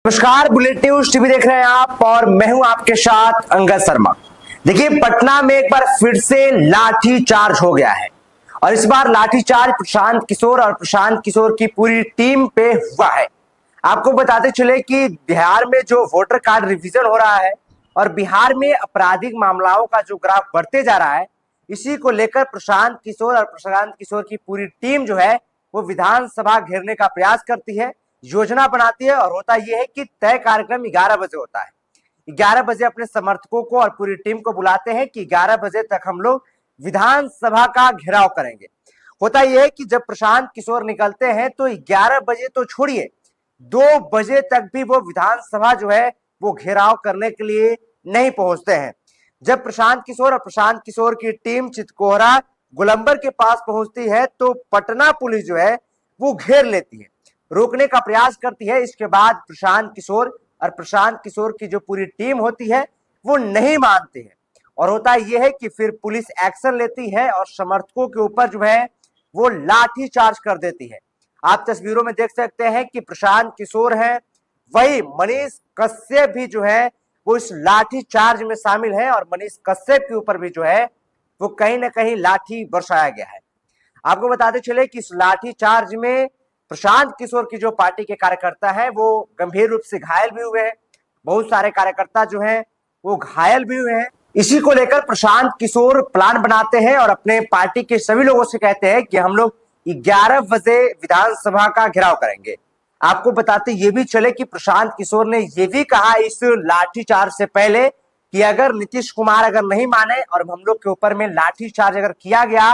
नमस्कार, bullet news TV देख रहे हैं आप और मैं हूं आपके साथ अंगद शर्मा। देखिए, पटना में एक बार फिर से लाठी चार्ज हो गया है और इस बार लाठी चार्ज प्रशांत किशोर और प्रशांत किशोर की पूरी टीम पे हुआ है। आपको बताते चले कि बिहार में जो वोटर कार्ड रिवीजन हो रहा है और बिहार में आपराधिक मामलों का जो ग्राफ बढ़ते जा रहा है, इसी को लेकर प्रशांत किशोर और प्रशांत किशोर की पूरी टीम जो है वो विधानसभा घेरने का प्रयास करती है, योजना बनाती है। और होता यह है कि तय कार्यक्रम 11 बजे होता है। 11 बजे अपने समर्थकों को और पूरी टीम को बुलाते हैं कि 11 बजे तक हम लोग विधानसभा का घेराव करेंगे। होता यह है कि जब प्रशांत किशोर निकलते हैं तो 11 बजे तो छोड़िए, 2 बजे तक भी वो विधानसभा जो है वो घेराव करने के लिए नहीं पहुंचते हैं। जब प्रशांत किशोर और प्रशांत किशोर की टीम चितकोहरा गोलंबर के पास पहुंचती है तो पटना पुलिस जो है वो घेर लेती है, रोकने का प्रयास करती है। इसके बाद प्रशांत किशोर और प्रशांत किशोर की जो पूरी टीम होती है वो नहीं मानती है और होता यह है कि फिर पुलिस एक्शन लेती है और समर्थकों के ऊपर जो है वो लाठी चार्ज कर देती है। आप तस्वीरों में देख सकते हैं कि प्रशांत किशोर है, वही मनीष कश्यप भी जो है वो इस लाठी चार्ज में शामिल है और मनीष कश्यप के ऊपर भी जो है वो कहीं ना कहीं लाठी बरसाया गया है। आपको बताते चले कि इस लाठी चार्ज में प्रशांत किशोर की जो पार्टी के कार्यकर्ता है वो गंभीर रूप से घायल भी हुए हैं। बहुत सारे कार्यकर्ता जो हैं वो घायल भी हुए हैं। इसी को लेकर प्रशांत किशोर प्लान बनाते हैं और अपने पार्टी के सभी लोगों से कहते हैं कि हम लोग 11 बजे विधानसभा का घेराव करेंगे। आपको बताते ये भी चले कि प्रशांत किशोर ने ये भी कहा इस लाठीचार्ज से पहले कि अगर नीतीश कुमार अगर नहीं माने और हम लोग के ऊपर में लाठीचार्ज अगर किया गया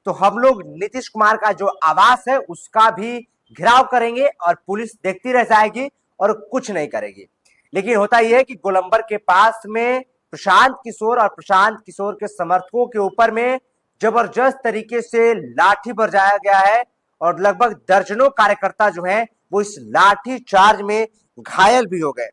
तो हम लोग नीतीश कुमार का जो आवास है उसका भी घेराव करेंगे और पुलिस देखती रह जाएगी और कुछ नहीं करेगी। लेकिन होता यह है कि गोलंबर के पास में प्रशांत किशोर और प्रशांत किशोर के समर्थकों के ऊपर में जबरदस्त तरीके से लाठी बरसाया गया है और लगभग दर्जनों कार्यकर्ता जो हैं वो इस लाठी चार्ज में घायल भी हो गए।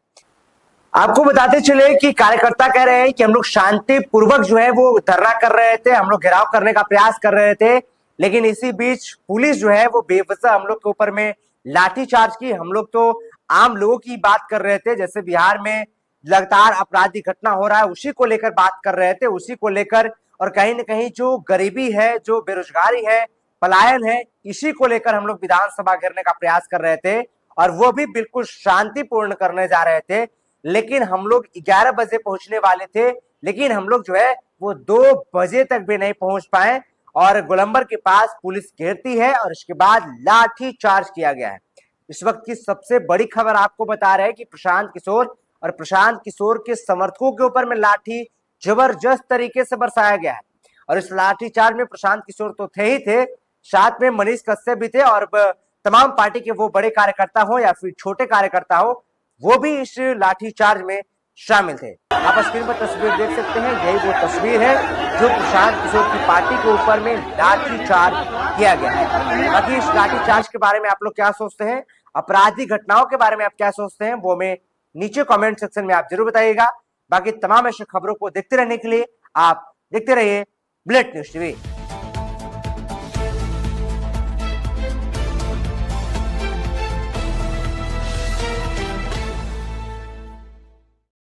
आपको बताते चले कि कार्यकर्ता कह रहे हैं कि हम लोग शांतिपूर्वक जो है वो धरना कर रहे थे, हम लोग घेराव करने का प्रयास कर रहे थे, लेकिन इसी बीच पुलिस जो है वो बेवजह हम लोग के ऊपर में लाठी चार्ज की। हम लोग तो आम लोगों की बात कर रहे थे, जैसे बिहार में लगातार आपराधिक घटना हो रहा है उसी को लेकर बात कर रहे थे, उसी को लेकर। और कहीं ना कहीं जो गरीबी है, जो बेरोजगारी है, पलायन है, इसी को लेकर हम लोग विधानसभा घेरने का प्रयास कर रहे थे और वो भी बिल्कुल शांतिपूर्ण करने जा रहे थे। लेकिन हम लोग 11 बजे पहुंचने वाले थे, लेकिन हम लोग जो है वो 2 बजे तक भी नहीं पहुंच पाए और गोलंबर के पास पुलिस घेरती है और इसके बाद लाठी चार्ज किया गया है। इस वक्त की सबसे बड़ी खबर आपको बता रहे हैं कि प्रशांत किशोर और प्रशांत किशोर के समर्थकों के ऊपर में लाठी जबरदस्त तरीके से बरसाया गया है और इस लाठी चार्ज में प्रशांत किशोर तो थे ही थे, साथ में मनीष कश्यप भी थे और तमाम पार्टी के वो बड़े कार्यकर्ता हो या फिर छोटे कार्यकर्ता हो, वो भी इस लाठी चार्ज में शामिल थे। आप स्क्रीन पर तस्वीर देख सकते हैं, यही वो तस्वीर है जो प्रशांत किशोर की पार्टी के ऊपर में लाठी चार्ज किया गया है। बाकी इस लाठी चार्ज के बारे में आप लोग क्या सोचते हैं, आपराधिक घटनाओं के बारे में आप क्या सोचते हैं, वो हमें नीचे कमेंट सेक्शन में आप जरूर बताइएगा। बाकी तमाम ऐसे खबरों को देखते रहने के लिए आप देखते रहिए बुलेट न्यूज टीवी।